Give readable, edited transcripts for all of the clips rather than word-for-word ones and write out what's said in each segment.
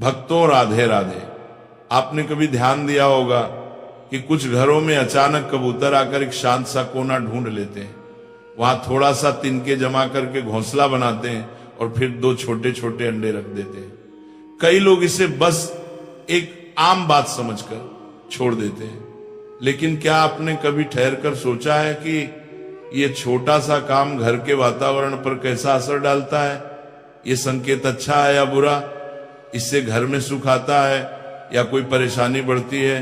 भक्तों राधे राधे। आपने कभी ध्यान दिया होगा कि कुछ घरों में अचानक कबूतर आकर एक शांत सा कोना ढूंढ लेते हैं, वहां थोड़ा सा तिनके जमा करके घोंसला बनाते हैं और फिर 2 छोटे छोटे अंडे रख देते हैं। कई लोग इसे बस एक आम बात समझकर छोड़ देते हैं, लेकिन क्या आपने कभी ठहर कर सोचा है कि ये छोटा सा काम घर के वातावरण पर कैसा असर डालता है? ये संकेत अच्छा है या बुरा? इससे घर में सुख आता है या कोई परेशानी बढ़ती है?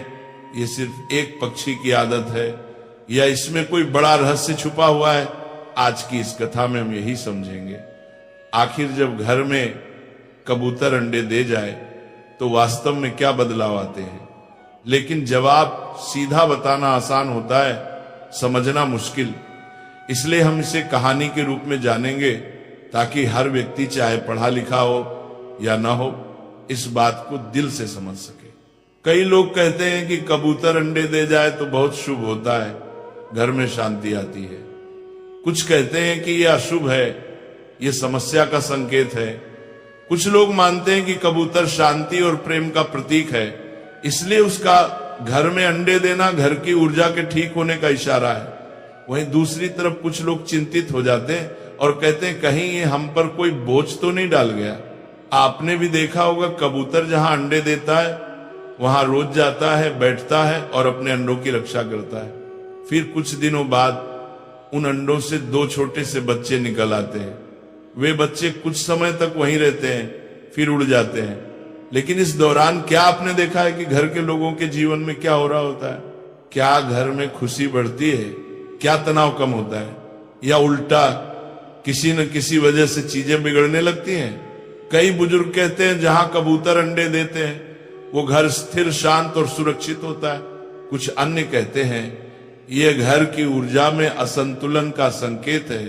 ये सिर्फ एक पक्षी की आदत है या इसमें कोई बड़ा रहस्य छुपा हुआ है? आज की इस कथा में हम यही समझेंगे। आखिर जब घर में कबूतर अंडे दे जाए तो वास्तव में क्या बदलाव आते हैं? लेकिन जवाब सीधा बताना आसान होता है, समझना मुश्किल। इसलिए हम इसे कहानी के रूप में जानेंगे ताकि हर व्यक्ति चाहे पढ़ा लिखा हो या ना हो, इस बात को दिल से समझ सके। कई लोग कहते हैं कि कबूतर अंडे दे जाए तो बहुत शुभ होता है, घर में शांति आती है। कुछ कहते हैं कि यह अशुभ है, यह समस्या का संकेत है। कुछ लोग मानते हैं कि कबूतर शांति और प्रेम का प्रतीक है, इसलिए उसका घर में अंडे देना घर की ऊर्जा के ठीक होने का इशारा है। वहीं दूसरी तरफ कुछ लोग चिंतित हो जाते हैं और कहते हैं कहीं ये हम पर कोई बोझ तो नहीं डाल गया। आपने भी देखा होगा, कबूतर जहां अंडे देता है वहां रोज जाता है, बैठता है और अपने अंडों की रक्षा करता है। फिर कुछ दिनों बाद उन अंडों से 2 छोटे से बच्चे निकल आते हैं। वे बच्चे कुछ समय तक वहीं रहते हैं, फिर उड़ जाते हैं। लेकिन इस दौरान क्या आपने देखा है कि घर के लोगों के जीवन में क्या हो रहा होता है? क्या घर में खुशी बढ़ती है? क्या तनाव कम होता है? या उल्टा किसी न किसी वजह से चीजें बिगड़ने लगती हैं? कई बुजुर्ग कहते हैं जहां कबूतर अंडे देते हैं वो घर स्थिर, शांत और सुरक्षित होता है। कुछ अन्य कहते हैं ये घर की ऊर्जा में असंतुलन का संकेत है।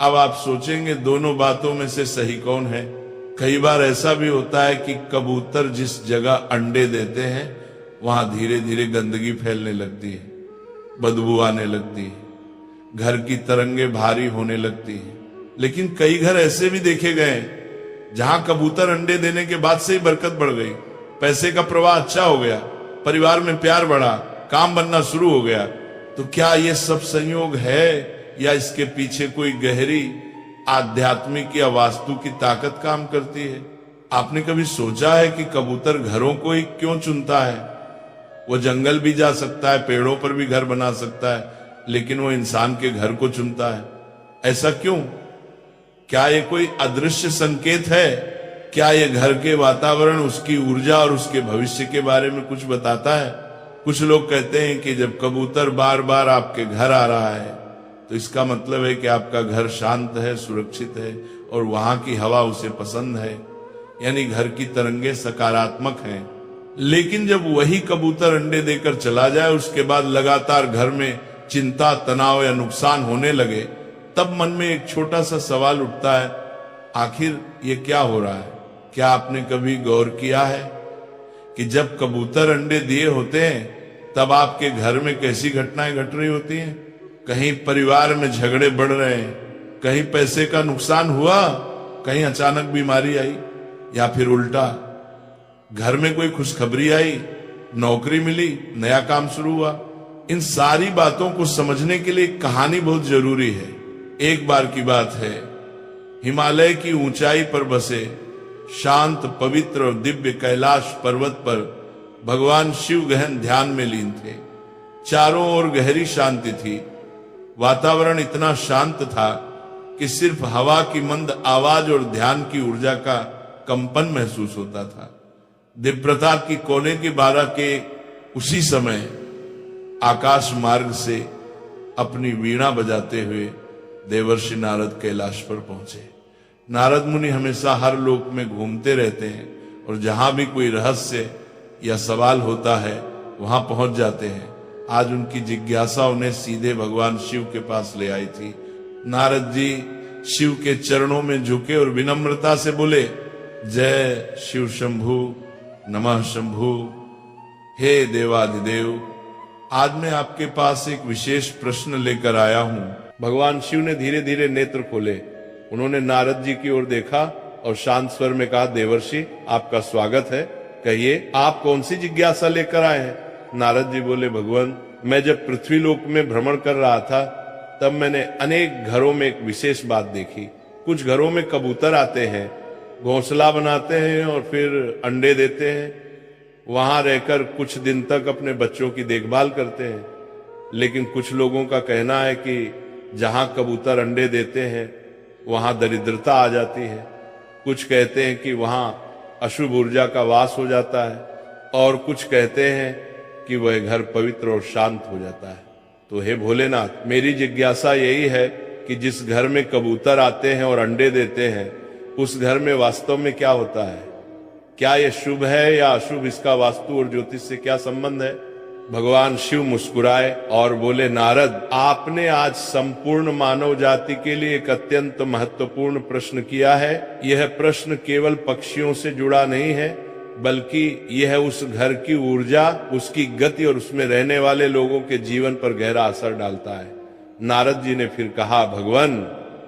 अब आप सोचेंगे दोनों बातों में से सही कौन है? कई बार ऐसा भी होता है कि कबूतर जिस जगह अंडे देते हैं वहां धीरे धीरे गंदगी फैलने लगती है, बदबू आने लगती है, घर की तरंगे भारी होने लगती है। लेकिन कई घर ऐसे भी देखे गए जहां कबूतर अंडे देने के बाद से ही बरकत बढ़ गई, पैसे का प्रवाह अच्छा हो गया, परिवार में प्यार बढ़ा, काम बनना शुरू हो गया। तो क्या ये सब संयोग है या इसके पीछे कोई गहरी आध्यात्मिक या वास्तु की ताकत काम करती है? आपने कभी सोचा है कि कबूतर घरों को ही क्यों चुनता है? वो जंगल भी जा सकता है, पेड़ों पर भी घर बना सकता है, लेकिन वो इंसान के घर को चुनता है। ऐसा क्यों? क्या ये कोई अदृश्य संकेत है? क्या ये घर के वातावरण, उसकी ऊर्जा और उसके भविष्य के बारे में कुछ बताता है? कुछ लोग कहते हैं कि जब कबूतर बार बार आपके घर आ रहा है तो इसका मतलब है कि आपका घर शांत है, सुरक्षित है और वहां की हवा उसे पसंद है, यानी घर की तरंगे सकारात्मक हैं। लेकिन जब वही कबूतर अंडे देकर चला जाए, उसके बाद लगातार घर में चिंता, तनाव या नुकसान होने लगे, तब मन में एक छोटा सा सवाल उठता है, आखिर ये क्या हो रहा है? क्या आपने कभी गौर किया है कि जब कबूतर अंडे दिए होते हैं तब आपके घर में कैसी घटनाएं घट रही होती हैं? कहीं परिवार में झगड़े बढ़ रहे हैं, कहीं पैसे का नुकसान हुआ, कहीं अचानक बीमारी आई, या फिर उल्टा घर में कोई खुशखबरी आई, नौकरी मिली, नया काम शुरू हुआ। इन सारी बातों को समझने के लिए कहानी बहुत जरूरी है। एक बार की बात है, हिमालय की ऊंचाई पर बसे शांत, पवित्र और दिव्य कैलाश पर्वत पर भगवान शिव गहन ध्यान में लीन थे। चारों ओर गहरी शांति थी। वातावरण इतना शांत था कि सिर्फ हवा की मंद आवाज और ध्यान की ऊर्जा का कंपन महसूस होता था। दिव्यता की कोने की 12 के उसी समय आकाश मार्ग से अपनी वीणा बजाते हुए देवर्षि नारद कैलाश पर पहुंचे। नारद मुनि हमेशा हर लोक में घूमते रहते हैं और जहां भी कोई रहस्य या सवाल होता है वहां पहुंच जाते हैं। आज उनकी जिज्ञासा उन्हें सीधे भगवान शिव के पास ले आई थी। नारद जी शिव के चरणों में झुके और विनम्रता से बोले, जय शिव शंभु, नमः शंभु। हे देवाधिदेव, आज मैं आपके पास एक विशेष प्रश्न लेकर आया हूं। भगवान शिव ने धीरे धीरे नेत्र खोले। उन्होंने नारद जी की ओर देखा और शांत स्वर में कहा, देवर्षि आपका स्वागत है, कहिए आप कौन सी जिज्ञासा लेकर आए हैं। नारद जी बोले, भगवान मैं जब पृथ्वीलोक में भ्रमण कर रहा था तब मैंने अनेक घरों में एक विशेष बात देखी। कुछ घरों में कबूतर आते हैं, घोंसला बनाते हैं और फिर अंडे देते हैं, वहां रहकर कुछ दिन तक अपने बच्चों की देखभाल करते हैं। लेकिन कुछ लोगों का कहना है कि जहां कबूतर अंडे देते हैं वहां दरिद्रता आ जाती है। कुछ कहते हैं कि वहां अशुभ ऊर्जा का वास हो जाता है, और कुछ कहते हैं कि वह घर पवित्र और शांत हो जाता है। तो हे भोलेनाथ, मेरी जिज्ञासा यही है कि जिस घर में कबूतर आते हैं और अंडे देते हैं उस घर में वास्तव में क्या होता है? क्या यह शुभ है या अशुभ? इसका वास्तु और ज्योतिष से क्या संबंध है? भगवान शिव मुस्कुराए और बोले, नारद आपने आज संपूर्ण मानव जाति के लिए एक अत्यंत महत्वपूर्ण प्रश्न किया है। यह प्रश्न केवल पक्षियों से जुड़ा नहीं है, बल्कि यह उस घर की ऊर्जा, उसकी गति और उसमें रहने वाले लोगों के जीवन पर गहरा असर डालता है। नारद जी ने फिर कहा, भगवान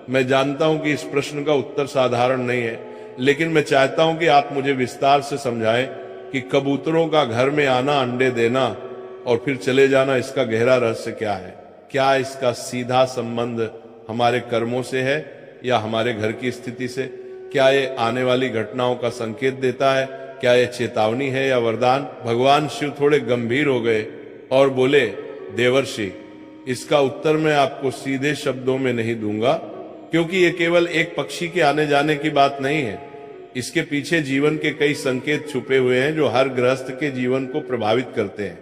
मैं जानता हूं कि इस प्रश्न का उत्तर साधारण नहीं है, लेकिन मैं चाहता हूं कि आप मुझे विस्तार से समझाएं कि कबूतरों का घर में आना, अंडे देना और फिर चले जाना, इसका गहरा रहस्य क्या है? क्या इसका सीधा संबंध हमारे कर्मों से है या हमारे घर की स्थिति से? क्या ये आने वाली घटनाओं का संकेत देता है? क्या ये चेतावनी है या वरदान? भगवान शिव थोड़े गंभीर हो गए और बोले, देवर्षि इसका उत्तर मैं आपको सीधे शब्दों में नहीं दूंगा, क्योंकि ये केवल एक पक्षी के आने जाने की बात नहीं है। इसके पीछे जीवन के कई संकेत छुपे हुए हैं जो हर गृहस्थ के जीवन को प्रभावित करते हैं।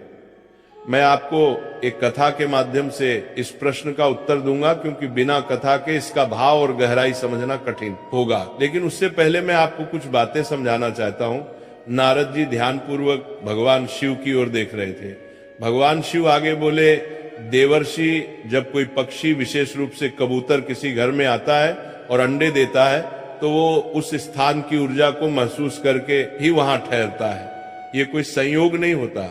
मैं आपको एक कथा के माध्यम से इस प्रश्न का उत्तर दूंगा, क्योंकि बिना कथा के इसका भाव और गहराई समझना कठिन होगा। लेकिन उससे पहले मैं आपको कुछ बातें समझाना चाहता हूं। नारद जी ध्यानपूर्वक भगवान शिव की ओर देख रहे थे। भगवान शिव आगे बोले, देवर्षि जब कोई पक्षी, विशेष रूप से कबूतर, किसी घर में आता है और अंडे देता है तो वो उस स्थान की ऊर्जा को महसूस करके ही वहां ठहरता है। ये कोई संयोग नहीं होता।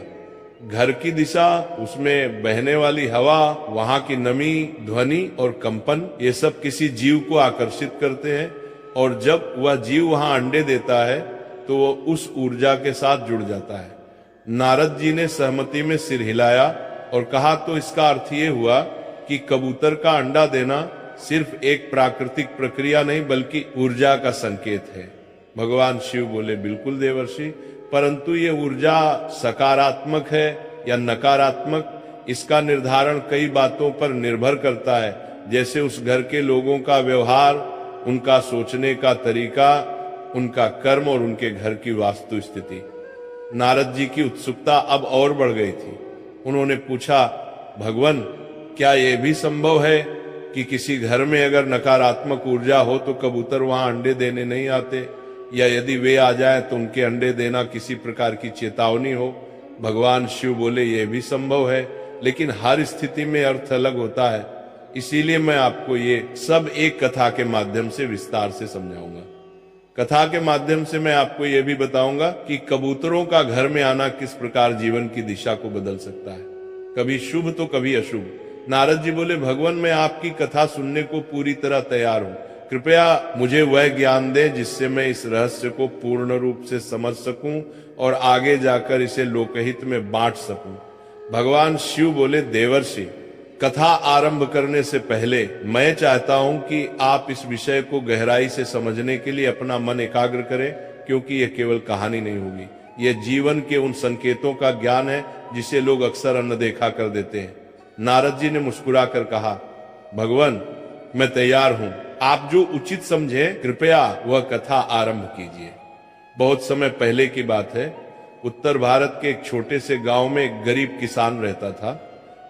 घर की दिशा, उसमें बहने वाली हवा, वहां की नमी, ध्वनि और कंपन, ये सब किसी जीव को आकर्षित करते हैं, और जब वह जीव वहां अंडे देता है तो वो उस ऊर्जा के साथ जुड़ जाता है। नारद जी ने सहमति में सिर हिलाया और कहा, तो इसका अर्थ ये हुआ कि कबूतर का अंडा देना सिर्फ एक प्राकृतिक प्रक्रिया नहीं बल्कि ऊर्जा का संकेत है। भगवान शिव बोले, बिल्कुल देवर्षि, परंतु ये ऊर्जा सकारात्मक है या नकारात्मक, इसका निर्धारण कई बातों पर निर्भर करता है, जैसे उस घर के लोगों का व्यवहार, उनका सोचने का तरीका, उनका कर्म और उनके घर की वास्तु स्थिति। नारद जी की उत्सुकता अब और बढ़ गई थी। उन्होंने पूछा, भगवान क्या यह भी संभव है कि किसी घर में अगर नकारात्मक ऊर्जा हो तो कबूतर वहां अंडे देने नहीं आते, या यदि वे आ जाए तो उनके अंडे देना किसी प्रकार की चेतावनी हो? भगवान शिव बोले, यह भी संभव है, लेकिन हर स्थिति में अर्थ अलग होता है। इसीलिए मैं आपको ये सब एक कथा के माध्यम से विस्तार से समझाऊंगा। कथा के माध्यम से मैं आपको यह भी बताऊंगा कि कबूतरों का घर में आना किस प्रकार जीवन की दिशा को बदल सकता है, कभी शुभ तो कभी अशुभ। नारद जी बोले, भगवान मैं आपकी कथा सुनने को पूरी तरह तैयार हूं। कृपया मुझे वह ज्ञान दें जिससे मैं इस रहस्य को पूर्ण रूप से समझ सकूं और आगे जाकर इसे लोकहित में बांट सकूं। भगवान शिव बोले, देवर्षि कथा आरंभ करने से पहले मैं चाहता हूं कि आप इस विषय को गहराई से समझने के लिए अपना मन एकाग्र करें, क्योंकि यह केवल कहानी नहीं होगी, यह जीवन के उन संकेतों का ज्ञान है जिसे लोग अक्सर अनदेखा कर देते हैं। नारद जी ने मुस्कुराकर कहा, भगवान मैं तैयार हूं, आप जो उचित समझे कृपया वह कथा आरंभ कीजिए। बहुत समय पहले की बात है, उत्तर भारत के एक छोटे से गांव में एक गरीब किसान रहता था।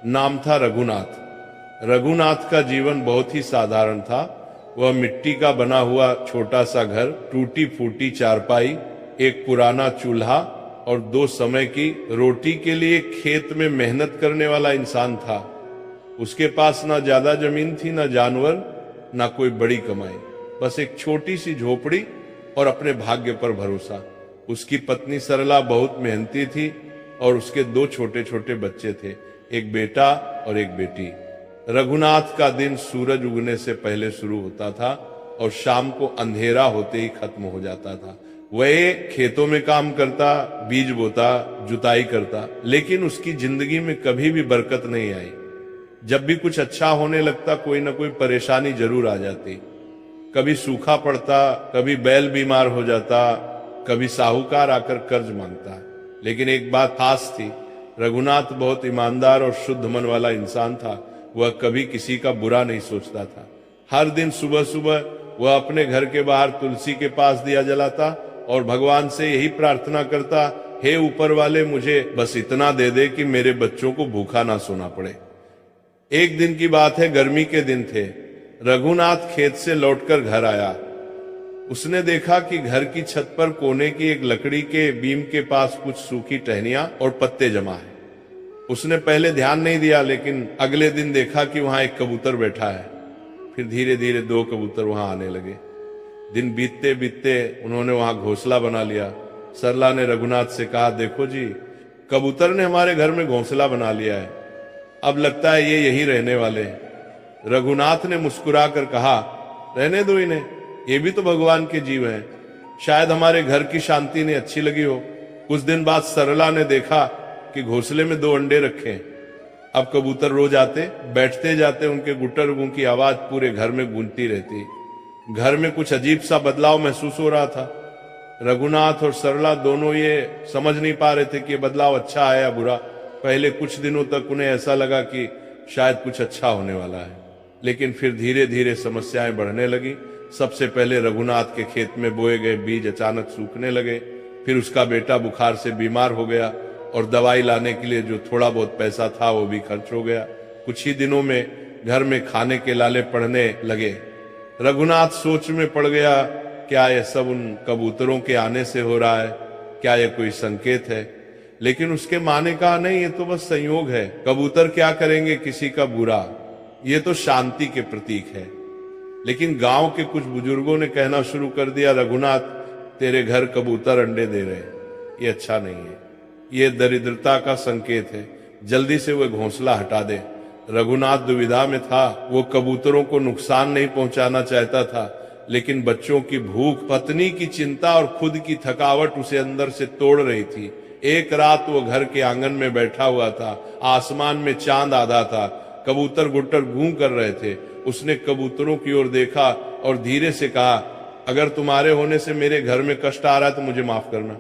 नाम था रघुनाथ। रघुनाथ का जीवन बहुत ही साधारण था। वह मिट्टी का बना हुआ छोटा सा घर, टूटी फूटी चारपाई, एक पुराना चूल्हा और 2 समय की रोटी के लिए खेत में मेहनत करने वाला इंसान था। उसके पास ना ज्यादा जमीन थी, ना जानवर, ना कोई बड़ी कमाई, बस एक छोटी सी झोपड़ी और अपने भाग्य पर भरोसा। उसकी पत्नी सरला बहुत मेहनती थी और उसके 2 छोटे छोटे बच्चे थे, एक बेटा और एक बेटी। रघुनाथ का दिन सूरज उगने से पहले शुरू होता था और शाम को अंधेरा होते ही खत्म हो जाता था। वह खेतों में काम करता, बीज बोता, जुताई करता, लेकिन उसकी जिंदगी में कभी भी बरकत नहीं आई। जब भी कुछ अच्छा होने लगता कोई ना कोई परेशानी जरूर आ जाती। कभी सूखा पड़ता, कभी बैल बीमार हो जाता, कभी साहूकार आकर कर्ज मांगता। लेकिन एक बात खास थी, रघुनाथ बहुत ईमानदार और शुद्ध मन वाला इंसान था। वह कभी किसी का बुरा नहीं सोचता था। हर दिन सुबह सुबह वह अपने घर के बाहर तुलसी के पास दिया जलाता और भगवान से यही प्रार्थना करता, हे ऊपर वाले, मुझे बस इतना दे दे कि मेरे बच्चों को भूखा ना सोना पड़े। एक दिन की बात है, गर्मी के दिन थे। रघुनाथ खेत से लौटकर घर आया। उसने देखा कि घर की छत पर कोने की एक लकड़ी के बीम के पास कुछ सूखी टहनियां और पत्ते जमा है। उसने पहले ध्यान नहीं दिया, लेकिन अगले दिन देखा कि वहां एक कबूतर बैठा है। फिर धीरे धीरे 2 कबूतर वहां आने लगे। दिन बीतते बीतते उन्होंने वहां घोंसला बना लिया। सरला ने रघुनाथ से कहा, देखो जी, कबूतर ने हमारे घर में घोंसला बना लिया है। अब लगता है ये यही रहने वाले हैं। रघुनाथ ने मुस्कुराकर कहा, रहने दो इन्हें, ये भी तो भगवान के जीव हैं। शायद हमारे घर की शांति इन्हें अच्छी लगी हो। कुछ दिन बाद सरला ने देखा कि घोंसले में 2 अंडे रखे हैं। अब कबूतर रोज आते, बैठते जाते, उनके गुटर गूं की आवाज पूरे घर में गूंजती रहती। घर में कुछ अजीब सा बदलाव महसूस हो रहा था। रघुनाथ और सरला दोनों ये समझ नहीं पा रहे थे कि ये बदलाव अच्छा है या बुरा। पहले कुछ दिनों तक उन्हें ऐसा लगा कि शायद कुछ अच्छा होने वाला है, लेकिन फिर धीरे धीरे समस्याएं बढ़ने लगी। सबसे पहले रघुनाथ के खेत में बोए गए बीज अचानक सूखने लगे। फिर उसका बेटा बुखार से बीमार हो गया और दवाई लाने के लिए जो थोड़ा बहुत पैसा था वो भी खर्च हो गया। कुछ ही दिनों में घर में खाने के लाले पड़ने लगे। रघुनाथ सोच में पड़ गया, क्या यह सब उन कबूतरों के आने से हो रहा है? क्या यह कोई संकेत है? लेकिन उसके माँ ने कहा, नहीं, ये तो बस संयोग है। कबूतर क्या करेंगे किसी का बुरा, ये तो शांति के प्रतीक है। लेकिन गांव के कुछ बुजुर्गों ने कहना शुरू कर दिया, रघुनाथ, तेरे घर कबूतर अंडे दे रहे हैं, ये अच्छा नहीं है, ये दरिद्रता का संकेत है, जल्दी से वह घोंसला हटा दे। रघुनाथ दुविधा में था। वो कबूतरों को नुकसान नहीं पहुंचाना चाहता था, लेकिन बच्चों की भूख, पत्नी की चिंता और खुद की थकावट उसे अंदर से तोड़ रही थी। एक रात वो घर के आंगन में बैठा हुआ था। आसमान में चांद आधा था, कबूतर गुट्टर गूं कर रहे थे। उसने कबूतरों की ओर देखा और धीरे से कहा, अगर तुम्हारे होने से मेरे घर में कष्ट आ रहा है तो मुझे माफ करना,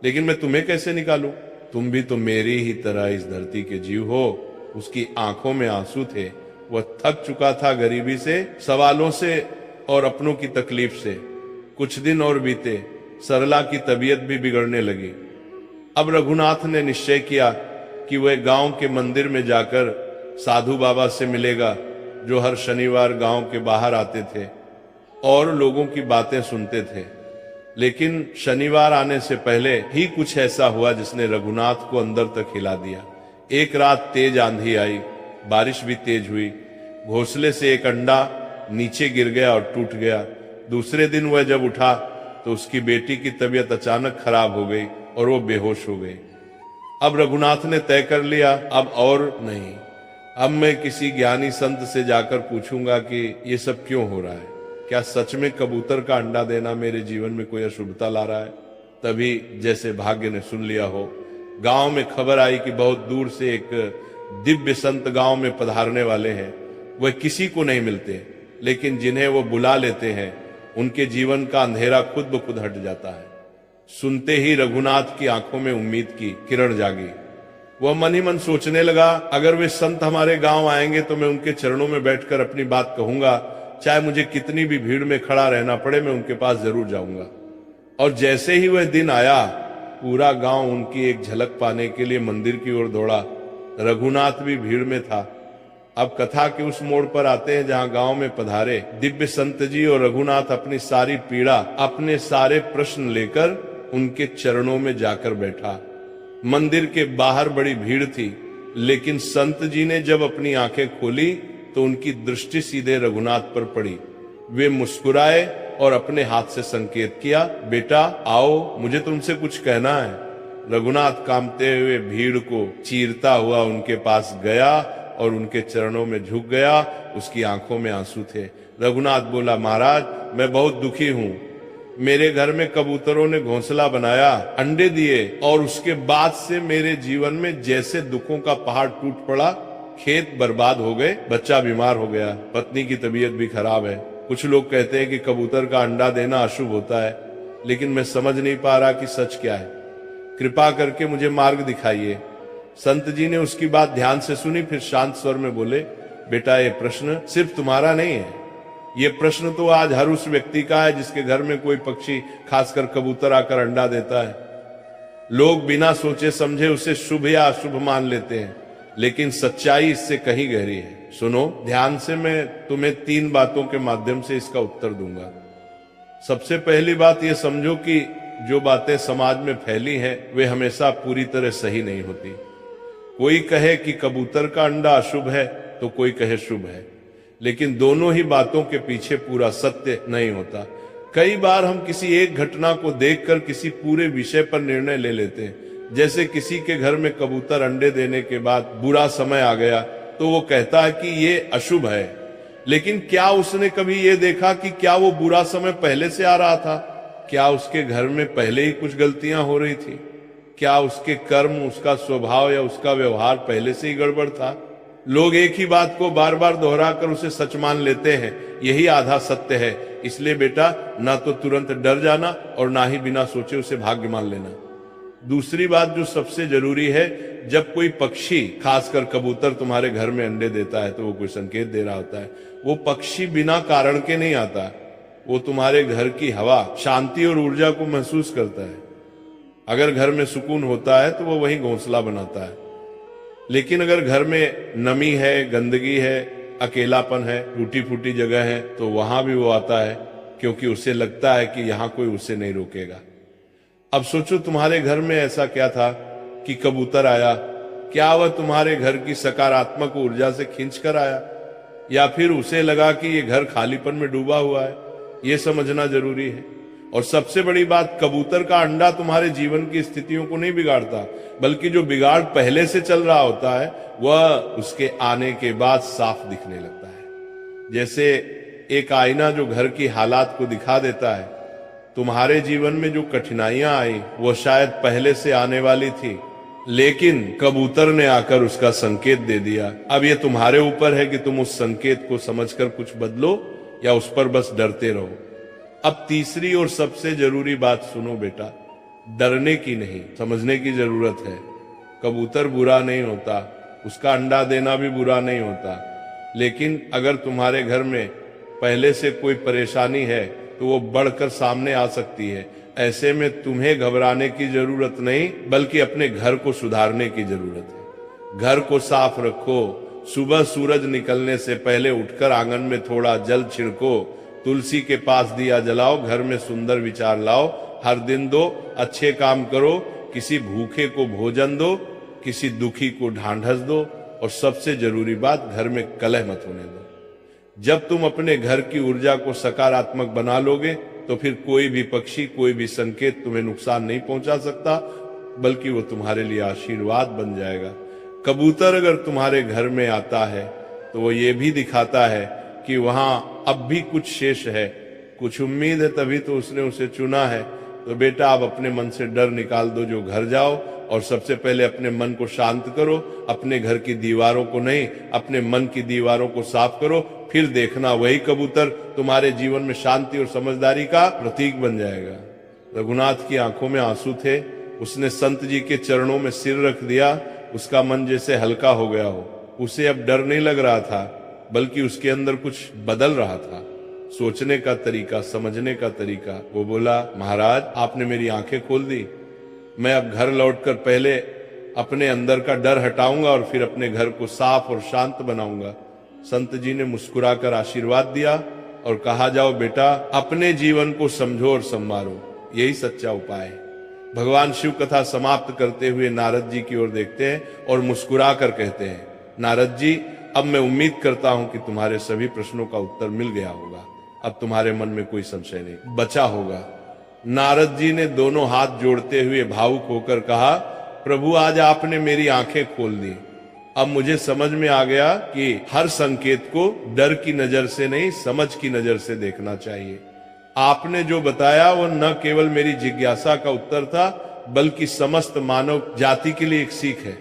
लेकिन मैं तुम्हें कैसे निकालूं? तुम भी तो मेरी ही तरह इस धरती के जीव हो। उसकी आंखों में आंसू थे। वह थक चुका था गरीबी से, सवालों से और अपनों की तकलीफ से। कुछ दिन और बीते। सरला की तबीयत भी बिगड़ने लगी। अब रघुनाथ ने निश्चय किया कि वह गांव के मंदिर में जाकर साधु बाबा से मिलेगा, जो हर शनिवार गांव के बाहर आते थे और लोगों की बातें सुनते थे। लेकिन शनिवार आने से पहले ही कुछ ऐसा हुआ जिसने रघुनाथ को अंदर तक हिला दिया। एक रात तेज आंधी आई, बारिश भी तेज हुई। घोंसले से एक अंडा नीचे गिर गया और टूट गया। दूसरे दिन वह जब उठा तो उसकी बेटी की तबीयत अचानक खराब हो गई और वो बेहोश हो गई। अब रघुनाथ ने तय कर लिया, अब और नहीं, अब मैं किसी ज्ञानी संत से जाकर पूछूंगा कि ये सब क्यों हो रहा है। क्या सच में कबूतर का अंडा देना मेरे जीवन में कोई अशुभता ला रहा है? तभी जैसे भाग्य ने सुन लिया हो, गांव में खबर आई कि बहुत दूर से एक दिव्य संत गांव में पधारने वाले हैं। वह किसी को नहीं मिलते, लेकिन जिन्हें वो बुला लेते हैं उनके जीवन का अंधेरा खुद ब खुद हट जाता है। सुनते ही रघुनाथ की आंखों में उम्मीद की किरण जागी। वह मन ही मन सोचने लगा, अगर वे संत हमारे गांव आएंगे तो मैं उनके चरणों में बैठकर अपनी बात कहूंगा। चाहे मुझे कितनी भी भीड़ में खड़ा रहना पड़े, मैं उनके पास जरूर जाऊंगा। और जैसे ही वह दिन आया, पूरा गांव उनकी एक झलक पाने के लिए मंदिर की ओर दौड़ा। रघुनाथ भी भीड़ में था। अब कथा के उस मोड़ पर आते हैं जहां गांव में पधारे दिव्य संत जी और रघुनाथ अपनी सारी पीड़ा, अपने सारे प्रश्न लेकर उनके चरणों में जाकर बैठा। मंदिर के बाहर बड़ी भीड़ थी, लेकिन संत जी ने जब अपनी आंखें खोली तो उनकी दृष्टि सीधे रघुनाथ पर पड़ी। वे मुस्कुराए और अपने हाथ से संकेत किया, बेटा आओ, मुझे तुमसे कुछ कहना है। रघुनाथ कांपते हुए भीड़ को चीरता हुआ उनके पास गया और उनके चरणों में झुक गया उसकी आंखों में आंसू थे। रघुनाथ बोला, महाराज मैं बहुत दुखी हूं, मेरे घर में कबूतरों ने घोंसला बनाया, अंडे दिए और उसके बाद से मेरे जीवन में जैसे दुखों का पहाड़ टूट पड़ा, खेत बर्बाद हो गए, बच्चा बीमार हो गया, पत्नी की तबीयत भी खराब है। कुछ लोग कहते हैं कि कबूतर का अंडा देना अशुभ होता है, लेकिन मैं समझ नहीं पा रहा कि सच क्या है। कृपा करके मुझे मार्ग दिखाइए। संत जी ने उसकी बात ध्यान से सुनी, फिर शांत स्वर में बोले, बेटा ये प्रश्न सिर्फ तुम्हारा नहीं है, ये प्रश्न तो आज हर उस व्यक्ति का है जिसके घर में कोई पक्षी, खासकर कबूतर आकर अंडा देता है। लोग बिना सोचे समझे उसे शुभ या अशुभ मान लेते हैं, लेकिन सच्चाई इससे कहीं गहरी है। सुनो ध्यान से, मैं तुम्हें 3 बातों के माध्यम से इसका उत्तर दूंगा। सबसे पहली बात यह समझो कि जो बातें समाज में फैली हैं वे हमेशा पूरी तरह सही नहीं होती। कोई कहे कि कबूतर का अंडा अशुभ है तो कोई कहे शुभ है, लेकिन दोनों ही बातों के पीछे पूरा सत्य नहीं होता। कई बार हम किसी एक घटना को देखकर किसी पूरे विषय पर निर्णय ले लेते हैं। जैसे किसी के घर में कबूतर अंडे देने के बाद बुरा समय आ गया तो वो कहता है कि ये अशुभ है, लेकिन क्या उसने कभी ये देखा कि क्या वो बुरा समय पहले से आ रहा था? क्या उसके घर में पहले ही कुछ गलतियां हो रही थी? क्या उसके कर्म, उसका स्वभाव या उसका व्यवहार पहले से ही गड़बड़ था? लोग एक ही बात को बार बार दोहराकर उसे सच मान लेते हैं, यही आधा सत्य है। इसलिए बेटा ना तो तुरंत डर जाना और ना ही बिना सोचे उसे भाग्य मान लेना। दूसरी बात जो सबसे जरूरी है, जब कोई पक्षी, खासकर कबूतर तुम्हारे घर में अंडे देता है तो वो कोई संकेत दे रहा होता है। वो पक्षी बिना कारण के नहीं आता, वो तुम्हारे घर की हवा, शांति और ऊर्जा को महसूस करता है। अगर घर में सुकून होता है तो वो वहीं घोंसला बनाता है, लेकिन अगर घर में नमी है, गंदगी है, अकेलापन है, टूटी फूटी जगह है, तो वहां भी वो आता है, क्योंकि उसे लगता है कि यहां कोई उसे नहीं रोकेगा। अब सोचो तुम्हारे घर में ऐसा क्या था कि कबूतर आया? क्या वह तुम्हारे घर की सकारात्मक ऊर्जा से खींच कर आया, या फिर उसे लगा कि ये घर खालीपन में डूबा हुआ है? ये समझना जरूरी है। और सबसे बड़ी बात, कबूतर का अंडा तुम्हारे जीवन की स्थितियों को नहीं बिगाड़ता, बल्कि जो बिगाड़ पहले से चल रहा होता है वह उसके आने के बाद साफ दिखने लगता है। जैसे एक आईना जो घर की हालात को दिखा देता है। तुम्हारे जीवन में जो कठिनाइयां आई वो शायद पहले से आने वाली थी, लेकिन कबूतर ने आकर उसका संकेत दे दिया। अब ये तुम्हारे ऊपर है कि तुम उस संकेत को समझकर कुछ बदलो या उस पर बस डरते रहो। अब तीसरी और सबसे जरूरी बात सुनो बेटा, डरने की नहीं, समझने की जरूरत है। कबूतर बुरा नहीं होता, उसका अंडा देना भी बुरा नहीं होता, लेकिन अगर तुम्हारे घर में पहले से कोई परेशानी है तो वो बढ़कर सामने आ सकती है। ऐसे में तुम्हें घबराने की जरूरत नहीं, बल्कि अपने घर को सुधारने की जरूरत है। घर को साफ रखो, सुबह सूरज निकलने से पहले उठकर आंगन में थोड़ा जल छिड़को, तुलसी के पास दिया जलाओ, घर में सुंदर विचार लाओ, हर दिन 2 अच्छे काम करो, किसी भूखे को भोजन दो, किसी दुखी को ढांढस दो, और सबसे जरूरी बात, घर में कलह मत होने दो। जब तुम अपने घर की ऊर्जा को सकारात्मक बना लोगे तो फिर कोई भी पक्षी, कोई भी संकेत तुम्हें नुकसान नहीं पहुंचा सकता, बल्कि वो तुम्हारे लिए आशीर्वाद बन जाएगा। कबूतर अगर तुम्हारे घर में आता है तो वो ये भी दिखाता है कि वहां अब भी कुछ शेष है, कुछ उम्मीद है, तभी तो उसने उसे चुना है। तो बेटा आप अपने मन से डर निकाल दो, जो घर जाओ और सबसे पहले अपने मन को शांत करो। अपने घर की दीवारों को नहीं, अपने मन की दीवारों को साफ करो, फिर देखना वही कबूतर तुम्हारे जीवन में शांति और समझदारी का प्रतीक बन जाएगा। रघुनाथ की आंखों में आंसू थे, उसने संत जी के चरणों में सिर रख दिया, उसका मन जैसे हल्का हो गया हो। उसे अब डर नहीं लग रहा था, बल्कि उसके अंदर कुछ बदल रहा था, सोचने का तरीका, समझने का तरीका। वो बोला, महाराज आपने मेरी आंखें खोल दी, मैं अब घर लौटकर पहले अपने अंदर का डर हटाऊंगा और फिर अपने घर को साफ और शांत बनाऊंगा। संत जी ने मुस्कुराकर आशीर्वाद दिया और कहा, जाओ बेटा अपने जीवन को समझो और संवारो, यही सच्चा उपाय है। भगवान शिव कथा समाप्त करते हुए नारद जी की ओर देखते हैं और मुस्कुराकर कहते हैं, नारद जी अब मैं उम्मीद करता हूं कि तुम्हारे सभी प्रश्नों का उत्तर मिल गया होगा, अब तुम्हारे मन में कोई संशय नहीं बचा होगा। नारद जी ने दोनों हाथ जोड़ते हुए भावुक होकर कहा, प्रभु आज आपने मेरी आंखें खोल दी, अब मुझे समझ में आ गया कि हर संकेत को डर की नजर से नहीं, समझ की नजर से देखना चाहिए। आपने जो बताया वो न केवल मेरी जिज्ञासा का उत्तर था, बल्कि समस्त मानव जाति के लिए एक सीख है।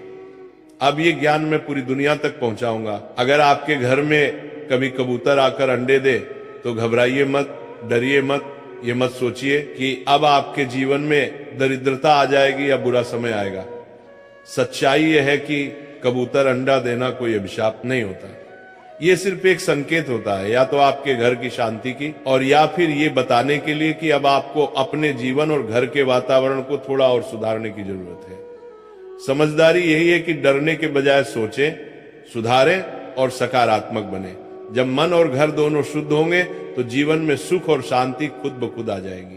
अब ये ज्ञान मैं पूरी दुनिया तक पहुंचाऊंगा। अगर आपके घर में कभी कबूतर आकर अंडे दे तो घबराइए मत, डरिए मत, ये मत सोचिए कि अब आपके जीवन में दरिद्रता आ जाएगी या बुरा समय आएगा। सच्चाई यह है कि कबूतर अंडा देना कोई अभिशाप नहीं होता, ये सिर्फ एक संकेत होता है, या तो आपके घर की शांति की, और या फिर ये बताने के लिए कि अब आपको अपने जीवन और घर के वातावरण को थोड़ा और सुधारने की जरूरत है। समझदारी यही है कि डरने के बजाय सोचें, सुधारें और सकारात्मक बने। जब मन और घर दोनों शुद्ध होंगे तो जीवन में सुख और शांति खुद ब खुद आ जाएगी।